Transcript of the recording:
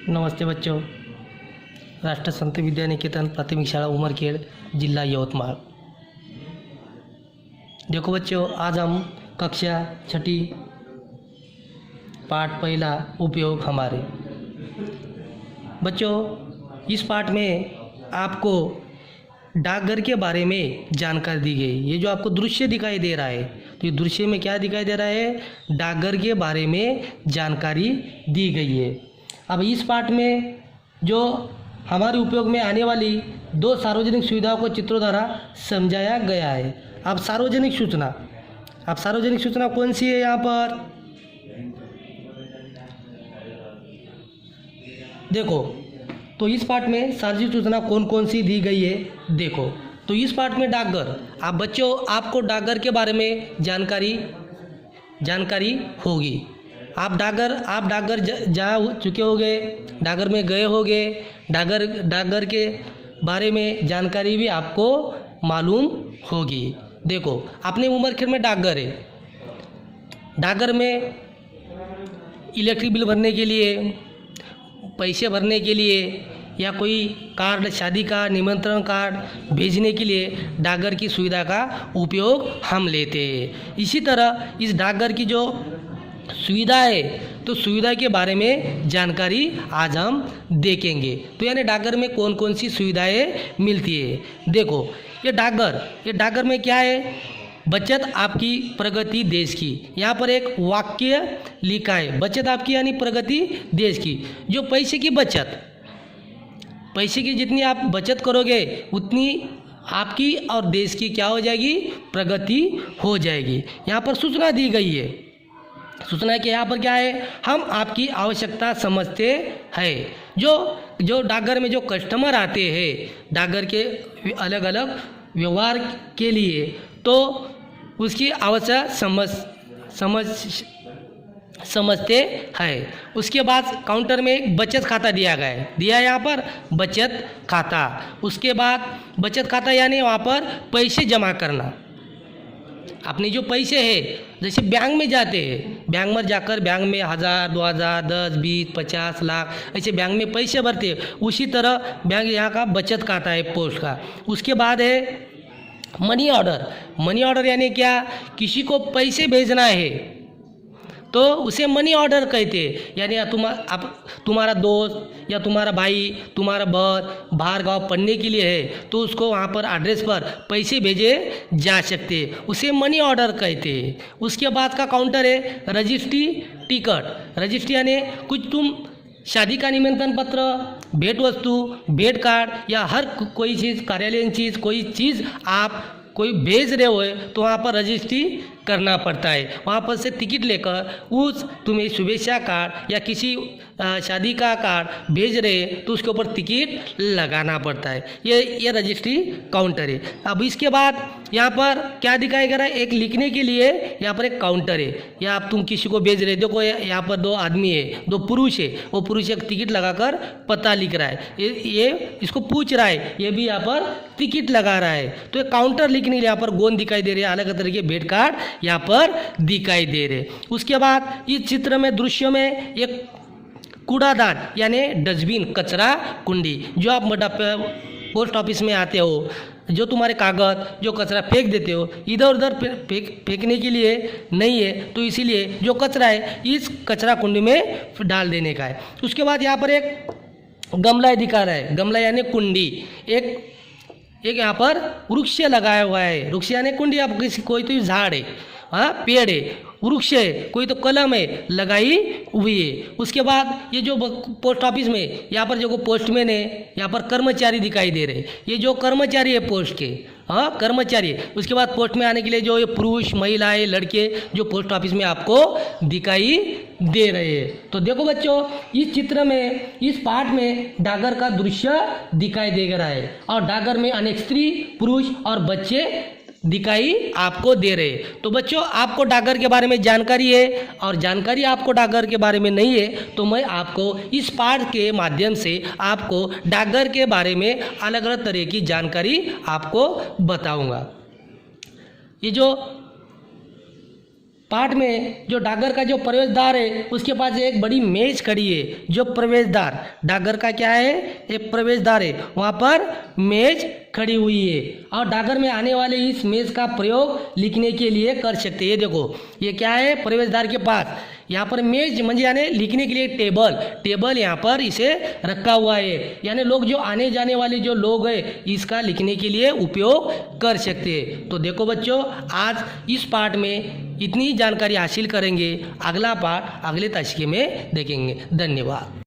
नमस्ते बच्चों। राष्ट्र संत विद्या निकेतन प्राथमिक शाला उमरखेड़, जिला यवतमाल। देखो बच्चों, आज हम कक्षा छठी पाठ पहला उपयोग हमारे बच्चों, इस पाठ में आपको डाकघर के बारे में जानकारी दी गई। ये जो आपको दृश्य दिखाई दे रहा है, तो ये दृश्य में क्या दिखाई दे रहा है? डाकघर के बारे में जानकारी दी गई है। अब इस पाठ में जो हमारे उपयोग में आने वाली दो सार्वजनिक सुविधाओं को चित्रों द्वारा समझाया गया है। अब सार्वजनिक सूचना कौन सी है? यहाँ पर देखो, तो इस पाठ में सार्वजनिक सूचना कौन कौन सी दी गई है देखो। तो इस पाठ में डाकघर, आप बच्चों आपको डाकघर के बारे में जानकारी होगी। आप डाकघर जा चुके होंगे, डाकघर में गए होंगे, डाकघर के बारे में जानकारी भी आपको मालूम होगी। देखो, अपने उमरखेड़ में डाकघर है। डाकघर में इलेक्ट्रिक बिल भरने के लिए, पैसे भरने के लिए, या कोई कार्ड, शादी का निमंत्रण कार्ड भेजने के लिए डाकघर की सुविधा का उपयोग हम लेते हैं। इसी तरह इस डाकघर की जो सुविधा है, तो सुविधा के बारे में जानकारी आज हम देखेंगे। तो यानी डाकघर में कौन कौन सी सुविधाएं मिलती है। देखो, ये डाकघर में क्या है? बचत आपकी, प्रगति देश की। यहाँ पर एक वाक्य लिखा है, बचत आपकी यानी प्रगति देश की। जो पैसे की जितनी आप बचत करोगे, उतनी आपकी और देश की क्या हो जाएगी? प्रगति हो जाएगी। यहाँ पर सूचना दी गई है। सूचना के यहाँ पर क्या है? हम आपकी आवश्यकता समझते हैं। जो डाकघर में जो कस्टमर आते हैं डाकघर के अलग अलग व्यवहार के लिए, तो उसकी आवश्यकता समझते हैं। उसके बाद काउंटर में एक बचत खाता दिया है यहाँ पर बचत खाता। उसके बाद बचत खाता यानी वहाँ पर पैसे जमा करना। अपने जो पैसे है, जैसे बैंक में जाते हैं, बैंक में जाकर बैंक में 1000, 2000, 10, 20, 50 लाख ऐसे बैंक में पैसे भरते हैं। उसी तरह बैंक यहाँ का बचत खाता है पोस्ट का। उसके बाद है मनी ऑर्डर यानी क्या? किसी को पैसे भेजना है तो उसे मनी ऑर्डर कहते हैं। यानी तुम्हारा दोस्त या तुम्हारा भाई, तुम्हारा बहन बाहर गाँव पढ़ने के लिए है, तो उसको वहाँ पर एड्रेस पर पैसे भेजे जा सकते हैं, उसे मनी ऑर्डर कहते हैं। उसके बाद का काउंटर है रजिस्ट्री टिकट। रजिस्ट्री यानी कुछ तुम शादी का निमंत्रण पत्र, भेंट वस्तु, भेंट कार्ड या हर कोई चीज़, कार्यालयीन चीज़, कोई चीज़ आप कोई भेज रहे हो तो वहाँ पर रजिस्ट्री करना पड़ता है। वहाँ पर से टिकट लेकर उस तुम्हें शुभेच्छा कार्ड या किसी शादी का कार्ड भेज रहे तो उसके ऊपर टिकट लगाना पड़ता है। ये रजिस्ट्री काउंटर है। अब इसके बाद यहाँ पर क्या दिखाया गया है? एक लिखने के लिए यहाँ पर एक काउंटर है। या आप तुम किसी को भेज रहे, देखो यहाँ पर दो आदमी है, दो पुरुष है, वो पुरुष एक टिकट लगाकर पता लिख रहा है, ये इसको पूछ रहा है, ये भी यहाँ पर टिकट लगा रहा है। तो एक काउंटर लिखने के लिए यहाँ पर गोंद दिखाई दे रहे हैं, अलग तरह के भेंट कार्ड यहाँ पर दिखाई दे रहे। उसके बाद इस चित्र में, दृश्य में एक कूड़ादान यानी डस्टबिन, कचरा कुंडी। जो आप पोस्ट ऑफिस में आते हो, जो तुम्हारे कागज, जो कचरा फेंक देते हो, इधर उधर फेंकने के लिए नहीं है, तो इसीलिए जो कचरा है इस कचरा कुंडी में डाल देने का है। उसके बाद यहाँ पर एक गमला दिखा रहा है, गमला यानी कुंडी। एक यहाँ पर वृक्ष लगाया हुआ है। वृक्ष यानी कुंडी, आप कोई तो झाड़ है, हाँ पेड़ है, वृक्ष है, कोई तो कलम है लगाई हुई है। उसके बाद ये जो पोस्ट ऑफिस में यहाँ पर जो पोस्टमैन है, यहाँ पर कर्मचारी दिखाई दे रहे। ये जो कर्मचारी है पोस्ट के, हाँ कर्मचारी है। उसके बाद पोस्ट में आने के लिए जो ये पुरुष, महिलाएं, लड़के जो पोस्ट ऑफिस में आपको दिखाई दे रहे हैं। तो देखो बच्चों, इस चित्र में, इस पाठ में डाकघर का दृश्य दिखाई दे रहा है और डाकघर में अनेक स्त्री, पुरुष और बच्चे दिखाई आपको दे रहे। तो बच्चों, आपको डाकघर के बारे में जानकारी है और जानकारी आपको डाकघर के बारे में नहीं है, तो मैं आपको इस पाठ के माध्यम से आपको डाकघर के बारे में अलग अलग तरह की जानकारी आपको बताऊंगा। ये जो पार्ट में जो डाकघर का जो प्रवेश द्वार है उसके पास एक बड़ी मेज खड़ी है। जो प्रवेश द्वार डाकघर का क्या है, एक प्रवेश द्वार है, वहाँ पर मेज खड़ी हुई है और डाकघर में आने वाले इस मेज का प्रयोग लिखने के लिए कर सकते हैं। ये देखो ये क्या है, प्रवेश द्वार के पास यहाँ पर मेज म्हणजे यानी लिखने के लिए टेबल यहाँ पर इसे रखा हुआ है, यानी लोग जो आने जाने वाले जो लोग हैं इसका लिखने के लिए उपयोग कर सकते हैं। तो देखो बच्चों, आज इस पार्ट में इतनी जानकारी हासिल करेंगे, अगला पार्ट अगले तासिके में देखेंगे। धन्यवाद।